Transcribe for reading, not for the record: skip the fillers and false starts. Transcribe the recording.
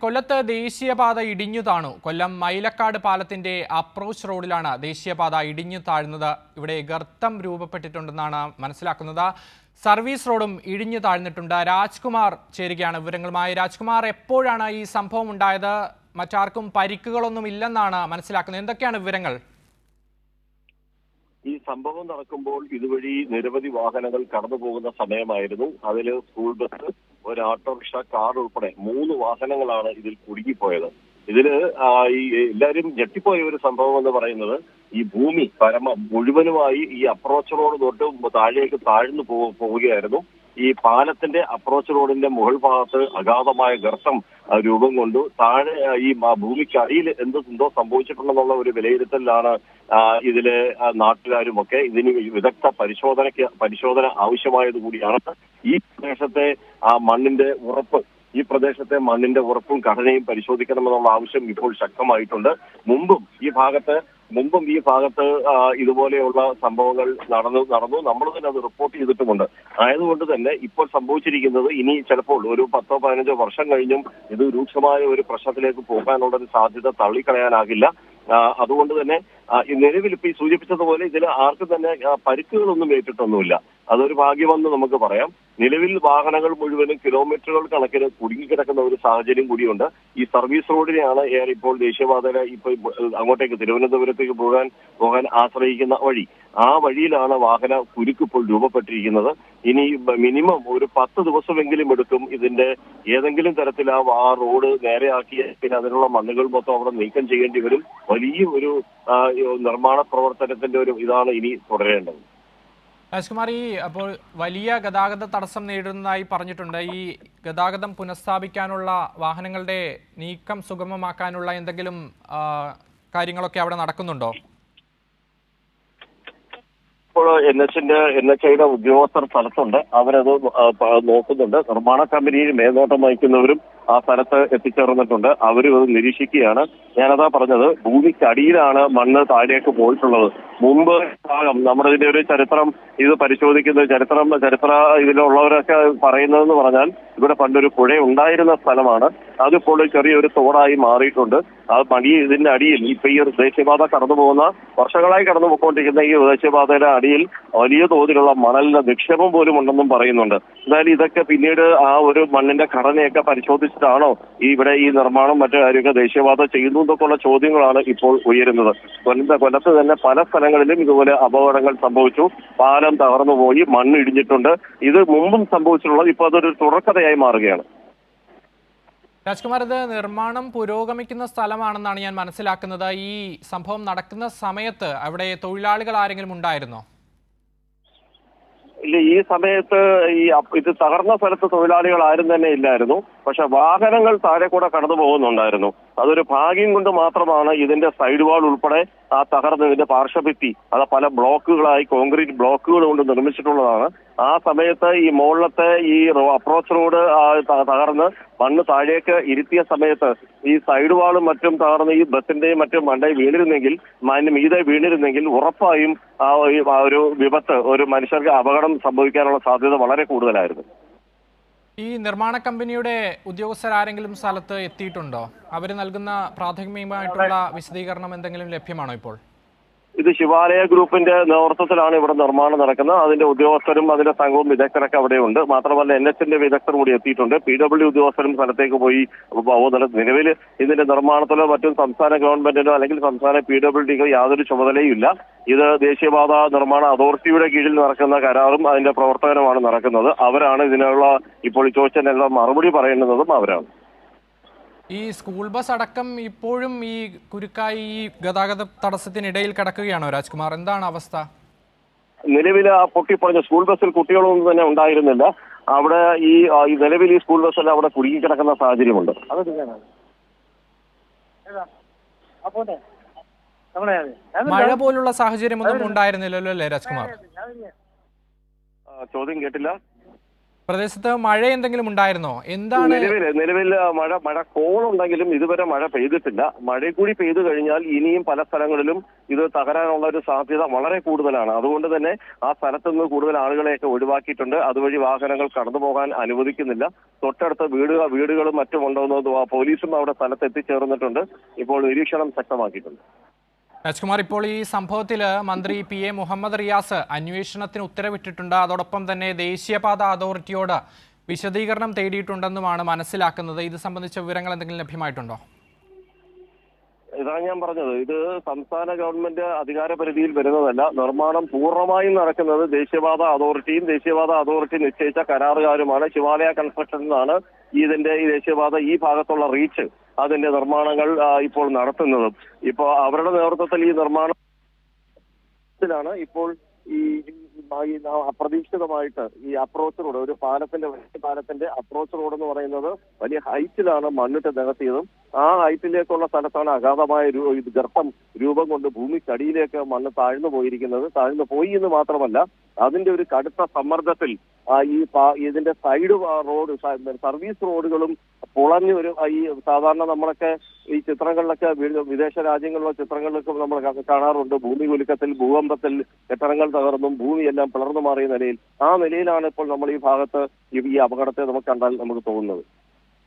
കൊല്ലത്ത് ദേശീയപാത ഇടിഞ്ഞു താണു. കൊല്ലം മൈലക്കാട് പാലത്തിന്റെ അപ്രോച്ച് റോഡിലാണ് ദേശീയപാത ഇടിഞ്ഞു താഴ്ന്നത്. ഇവിടെ ഗർത്തം രൂപപ്പെട്ടിട്ടുണ്ടെന്നാണ് മനസ്സിലാക്കുന്നത്. സർവീസ് റോഡും ഇടിഞ്ഞു താഴ്ന്നിട്ടുണ്ട്. രാജ്കുമാർ ചേരുകയാണ് വിവരങ്ങളുമായി. രാജ്കുമാർ, എപ്പോഴാണ് ഈ സംഭവം ഉണ്ടായത്? മറ്റാർക്കും പരിക്കുകളൊന്നും ഇല്ലെന്നാണ് മനസ്സിലാക്കുന്നത്. എന്തൊക്കെയാണ് വിവരങ്ങൾ? ഈ സംഭവം നടക്കുമ്പോൾ ഇതുവഴി നിരവധി വാഹനങ്ങൾ കടന്നു പോകുന്ന സമയമായിരുന്നു. അതിൽ സ്കൂൾ ബസ്, ഒരു ഓട്ടോറിക്ഷ, കാർ ഉൾപ്പെടെ 3 വാഹനങ്ങളാണ് ഇതിൽ കുടുങ്ങിപ്പോയത്. ഇതില് ഈ എല്ലാവരും ഞെട്ടിപ്പോയ ഒരു സംഭവം എന്ന് പറയുന്നത്, ഈ ഭൂമി മുഴുവനുമായി ഈ അപ്രോച്ച് റോഡ് തൊട്ട് താഴേക്ക് താഴ്ന്നു പോവുകയായിരുന്നു. ഈ പാലത്തിന്റെ അപ്രോച്ച് റോഡിന്റെ മുകൾ ഭാഗത്ത് അഗാധമായ ഗർത്തം രൂപം കൊണ്ടു. താഴെ ഈ ഭൂമിക്കടിയിൽ എന്തോ സംഭവിച്ചിട്ടുണ്ടെന്നുള്ള ഒരു വിലയിരുത്തലിലാണ് ഇതിലെ നാട്ടുകാരുമൊക്കെ. ഇതിന് വിദഗ്ധ പരിശോധന ആവശ്യമായത് കൂടിയാണ്. ഈ പ്രദേശത്തെ മണ്ണിന്റെ ഉറപ്പും ഘടനയും പരിശോധിക്കണമെന്നുള്ള ആവശ്യം ഇപ്പോൾ ശക്തമായിട്ടുണ്ട്. മുമ്പും ഈ ഭാഗത്ത് ഇതുപോലെയുള്ള സംഭവങ്ങൾ നടന്നു. നമ്മൾ തന്നെ അത് റിപ്പോർട്ട് ചെയ്തിട്ടുമുണ്ട്. ആയതുകൊണ്ട് തന്നെ ഇപ്പോൾ സംഭവിച്ചിരിക്കുന്നത്, ഇനി ചിലപ്പോൾ ഒരു 10-15 വർഷം കഴിഞ്ഞും ഇത് രൂക്ഷമായ ഒരു പ്രശ്നത്തിലേക്ക് പോകാനുള്ള ഒരു സാധ്യത തള്ളിക്കളയാനാകില്ല. അതുകൊണ്ട് തന്നെ നിലവിൽ ഇപ്പൊ ഈ സൂചിപ്പിച്ചതുപോലെ ഇതിൽ ആർക്കും തന്നെ പരിക്കുകളൊന്നും ഏറ്റിട്ടൊന്നുമില്ല. അതൊരു ഭാഗ്യമെന്ന് നമുക്ക് പറയാം. നിലവിൽ വാഹനങ്ങൾ മുഴുവനും കിലോമീറ്ററുകൾ കണക്കിന് കുടുങ്ങിക്കിടക്കുന്ന ഒരു സാഹചര്യം കൂടിയുണ്ട്. ഈ സർവീസ് റോഡിനെയാണ് ഇപ്പോൾ ദേശീയപാതയിലെ അങ്ങോട്ടേക്ക് തിരുവനന്തപുരത്തേക്ക് പോകാൻ ആശ്രയിക്കുന്ന വഴി. ആ വഴിയിലാണ് വാഹന കുരുക്ക് ഇപ്പോൾ രൂപപ്പെട്ടിരിക്കുന്നത്. ഇനി മിനിമം ഒരു 10 ദിവസമെങ്കിലും എടുക്കും ഇതിന്റെ ഏതെങ്കിലും തരത്തിൽ ആ റോഡ് നേരെയാക്കിയ പിന്നെ അതിനുള്ള മണ്ണുകൾ മൊത്തം അവിടെ നീക്കം ചെയ്യേണ്ടി വരും. വലിയ ഒരു നിർമ്മാണ പ്രവർത്തനത്തിന്റെ ഒരു ഇതാണ് ഇനി തുടരേണ്ടത്. രാജ്കുമാർ, അപ്പോൾ വലിയ ഗതാഗത തടസ്സം നേരിടുന്നതായി പറഞ്ഞിട്ടുണ്ട്. ഈ ഗതാഗതം പുനഃസ്ഥാപിക്കാനുള്ള, വാഹനങ്ങളുടെ നീക്കം സുഗമമാക്കാനുള്ള എന്തെങ്കിലും കാര്യങ്ങളൊക്കെ അവിടെ നടക്കുന്നുണ്ടോ? ഇപ്പോൾ NHAയുടെ ഉദ്യോഗസ്ഥർ സ്ഥലത്തുണ്ട്. അവരത് നോക്കുന്നുണ്ട്. നിർമ്മാണ കമ്പനിയിൽ മേൽനോട്ടം വഹിക്കുന്നവരും ആ സ്ഥലത്ത് എത്തിച്ചേർന്നിട്ടുണ്ട്. അവരും അത് നിരീക്ഷിക്കുകയാണ്. ഞാനതാ പറഞ്ഞത്, ഭൂമിക്കടിയിലാണ് മണ്ണ് താഴേക്ക് പോയിട്ടുള്ളത്. മുമ്പ് നമ്മുടെ ഇതിന്റെ ഒരു ചരിത്രം ഇത് പരിശോധിക്കുന്നത്, ചരിത്ര ഇതിലുള്ളവരൊക്കെ പറയുന്നതെന്ന് പറഞ്ഞാൽ, ഇവിടെ പണ്ടൊരു പുഴ ഉണ്ടായിരുന്ന സ്ഥലമാണ്. അതിപ്പോൾ ചെറിയൊരു തോടായി മാറിയിട്ടുണ്ട്. ഇതിന്റെ അടിയിൽ ഇപ്പൊ ഈ ഒരു ദേശീയപാത വർഷങ്ങളായി കടന്നു പോയിക്കൊണ്ടിരിക്കുന്ന ഈ ദേശീയപാതയുടെ അടിയിൽ വലിയ തോതിലുള്ള മണലിന്റെ നിക്ഷേപം പോലും ഉണ്ടെന്നും പറയുന്നുണ്ട്. എന്തായാലും ഇതൊക്കെ പിന്നീട് ആ ഒരു മണ്ണിന്റെ ഘടനയൊക്കെ പരിശോധിച്ചിട്ടാണോ ഇവിടെ ഈ നിർമ്മാണം മറ്റു കാര്യമൊക്കെ ദേശീയപാത ചെയ്യുന്നു എന്നൊക്കെയുള്ള ചോദ്യങ്ങളാണ് ഇപ്പോൾ ഉയരുന്നത്. കൊല്ലത്ത് തന്നെ പല സ്ഥലങ്ങളിലും ഇതുപോലെ അപകടങ്ങൾ സംഭവിച്ചു. പാലം തകർന്നു പോയി, മണ്ണ് ഇടിഞ്ഞിട്ടുണ്ട്. ഇത് മുമ്പും സംഭവിച്ചിട്ടുള്ളത്. ഇപ്പോൾ അതൊരു തുടർക്കഥയായി മാറുകയാണ്. രാജ്കുമാർ, ഇത് നിർമ്മാണം പുരോഗമിക്കുന്ന സ്ഥലമാണെന്നാണ് ഞാൻ മനസ്സിലാക്കുന്നത്. ഈ സംഭവം നടക്കുന്ന സമയത്ത് അവിടെ തൊഴിലാളികൾ ആരെങ്കിലും ഉണ്ടായിരുന്നോ? ഇല്ല, ഈ സമയത്ത് ഇത് തകർന്ന സ്ഥലത്ത് തൊഴിലാളികൾ ആരും തന്നെ ഇല്ലായിരുന്നു. പക്ഷെ വാഹനങ്ങൾ താഴെ കൂടെ കടന്നു പോകുന്നുണ്ടായിരുന്നു. അതൊരു ഭാഗ്യം കൊണ്ട് മാത്രമാണ് ഇതിന്റെ സൈഡ് വാൾ ഉൾപ്പെടെ ആ തകർന്നതിന്റെ പാർശ്വഭിത്തി അത് പല ബ്ലോക്കുകളായി കോൺക്രീറ്റ് ബ്ലോക്കുകൾ കൊണ്ട് നിർമ്മിച്ചിട്ടുള്ളതാണ്. ആ സമയത്ത് ഈ മുകളിലത്തെ ഈ അപ്രോച്ച് റോഡ് തകർന്ന് മണ്ണ് താഴേക്ക് ഇരുത്തിയ സമയത്ത് ഈ സൈഡ് വാളും മറ്റും തകർന്ന് ഈ ബസിന്റെയും മറ്റും മീതെ വീണിരുന്നെങ്കിൽ ഉറപ്പായും ആ ഒരു വിപത്ത്, ഒരു മനുഷ്യർക്ക് അപകടം സംഭവിക്കാനുള്ള സാധ്യത വളരെ കൂടുതലായിരുന്നു. ഈ നിർമ്മാണ കമ്പനിയുടെ ഉദ്യോഗസ്ഥരാരെങ്കിലും സ്ഥലത്ത് എത്തിയിട്ടുണ്ടോ? അവർ നൽകുന്ന പ്രാഥമികമായിട്ടുള്ള വിശദീകരണം എന്തെങ്കിലും ലഭ്യമാണോ ഇപ്പോൾ? ഇത് ശിവാലയ ഗ്രൂപ്പിന്റെ നേതൃത്വത്തിലാണ് ഇവിടെ നിർമ്മാണം നടക്കുന്നത്. അതിന്റെ ഉദ്യോഗസ്ഥരും അതിന്റെ സംഘവും വിദഗ്ധരൊക്കെ അവിടെയുണ്ട്. മാത്രമല്ല NHന്റെ വിദഗ്ധർ കൂടി എത്തിയിട്ടുണ്ട്. PW ഉദ്യോഗസ്ഥരും സ്ഥലത്തേക്ക് പോയി നിലവിൽ ഇതിന്റെ നിർമ്മാണത്തിലോ മറ്റും സംസ്ഥാന ഗവൺമെന്റിനോ അല്ലെങ്കിൽ സംസ്ഥാന PWDക്കോ യാതൊരു ചുമതലയും ഇല്ല. ഇത് ദേശീയപാത നിർമ്മാണ അതോറിറ്റിയുടെ കീഴിൽ നടക്കുന്ന കരാറും അതിന്റെ പ്രവർത്തനമാണ് നടക്കുന്നത്. അവരാണ് ഇതിനുള്ള ഇപ്പോൾ ചോദിച്ചതിനെല്ലാം മറുപടി പറയുന്നതും അവരാണ്. ഈ സ്കൂൾ ബസ് അടക്കം ഇപ്പോഴും ഈ കുരുക്കായി ഈ ഗതാഗത തടസ്സത്തിനിടയിൽ കിടക്കുകയാണോ രാജ്കുമാർ? എന്താണ് അവസ്ഥ? നിലവിൽ ആ പൊട്ടിപ്പറഞ്ഞ സ്കൂൾ ബസ്സിൽ കുട്ടികളൊന്നും തന്നെ ഉണ്ടായിരുന്നില്ല. അവിടെ ഈ നിലവിൽ ഈ സ്കൂൾ ബസ്സെല്ലാം അവിടെ കുടുങ്ങിക്കിടക്കുന്ന സാഹചര്യമുണ്ട്. മഴ പോലുള്ള സാഹചര്യമൊന്നും ഉണ്ടായിരുന്നില്ലല്ലോ അല്ലേ രാജ്കുമാർ? ചോദ്യം കേട്ടില്ല. പ്രദേശത്ത് മഴ എന്തെങ്കിലും ഉണ്ടായിരുന്നോ? എന്താണ് നിലവിൽ മഴ കോളുണ്ടെങ്കിലും ഇതുവരെ മഴ പെയ്തിട്ടില്ല. മഴ കൂടി പെയ്തു കഴിഞ്ഞാൽ ഇനിയും പല സ്ഥലങ്ങളിലും ഇത് തകരാനുള്ള ഒരു സാധ്യത വളരെ കൂടുതലാണ്. അതുകൊണ്ട് തന്നെ ആ സ്ഥലത്ത് നിന്ന് കൂടുതൽ ആളുകളെയൊക്കെ ഒഴിവാക്കിയിട്ടുണ്ട്. അതുവഴി വാഹനങ്ങൾ കടന്നു പോകാൻ അനുവദിക്കുന്നില്ല. തൊട്ടടുത്ത വീടുകളും മറ്റും ഉണ്ടോയെന്ന് പോലീസും അവിടെ സ്ഥലത്ത് എത്തിച്ചേർന്നിട്ടുണ്ട്. ഇപ്പോൾ നിരീക്ഷണം ശക്തമാക്കിയിട്ടുണ്ട്. രാജ്കുമാർ, ഇപ്പോൾ ഈ സംഭവത്തിൽ മന്ത്രി PA മുഹമ്മദ് റിയാസ് അന്വേഷണത്തിന് ഉത്തരവിട്ടിട്ടുണ്ട്. അതോടൊപ്പം തന്നെ ദേശീയപാത അതോറിറ്റിയോട് വിശദീകരണം തേടിയിട്ടുണ്ടെന്നുമാണ് മനസ്സിലാക്കുന്നത്. ഇത് സംബന്ധിച്ച വിവരങ്ങൾ എന്തെങ്കിലും ലഭ്യമായിട്ടുണ്ടോ? ഇതാണ് ഞാൻ പറഞ്ഞത്. ഇത് സംസ്ഥാന ഗവൺമെന്റ് അധികാര പരിധിയിൽ വരുന്നതല്ല. നിർമ്മാണം പൂർണ്ണമായും നടക്കുന്നത് ദേശീയപാത അതോറിറ്റി നിശ്ചയിച്ച കരാറുകാരുമാണ്. ശിവാലയ കൺസ്ട്രക്ഷൻ എന്നാണ് ഈ ദേശീയപാത ഈ ഭാഗത്തുള്ള റീച്ച് അതിന്റെ നിർമ്മാണങ്ങൾ ഇപ്പോൾ നടത്തുന്നതും. ഇപ്പോൾ അവരുടെ നേതൃത്വത്തിൽ ഈ നിർമ്മാണത്തിലാണ് ഇപ്പോൾ ഈ അപ്രതീക്ഷിതമായിട്ട് ഈ അപ്രോച്ച് റോഡ്, ഒരു വലിയ പാലത്തിന്റെ അപ്രോച്ച് റോഡ് എന്ന് പറയുന്നത് വലിയ ഹൈറ്റിലാണ് മണ്ണിട്ട് നികത്തിയതും ആ ഹൈറ്റിലേക്കുള്ള സ്ഥലത്താണ് അഗാധമായ ഗർത്തം രൂപം കൊണ്ട് ഭൂമിക്കടിയിലേക്ക് മണ്ണ് താഴ്ന്നു പോയി എന്ന് മാത്രമല്ല അതിന്റെ ഒരു കടുത്ത സമ്മർദ്ദത്തിൽ ഇതിന്റെ സൈഡ് റോഡ് സർവീസ് റോഡുകളും പൊളഞ്ഞു ഈ സാധാരണ നമ്മളൊക്കെ ഈ ചിത്രങ്ങളിലൊക്കെ വിദേശ രാജ്യങ്ങളിലെ ചിത്രങ്ങളിലൊക്കെ നമ്മൾ കാണാറുണ്ട്. ഭൂമി കുലുക്കത്തിൽ ഭൂകമ്പത്തിൽ കെട്ടിടങ്ങൾ തകർന്നും ഭൂമിയെല്ലാം പിളർന്നു മാറിയ നിലയിൽ ആ നിലയിലാണ് ഇപ്പോൾ നമ്മൾ ഈ ഭാഗത്ത് ഈ അപകടത്തെ നമുക്ക് കണ്ടാൽ നമുക്ക് തോന്നുന്നത്.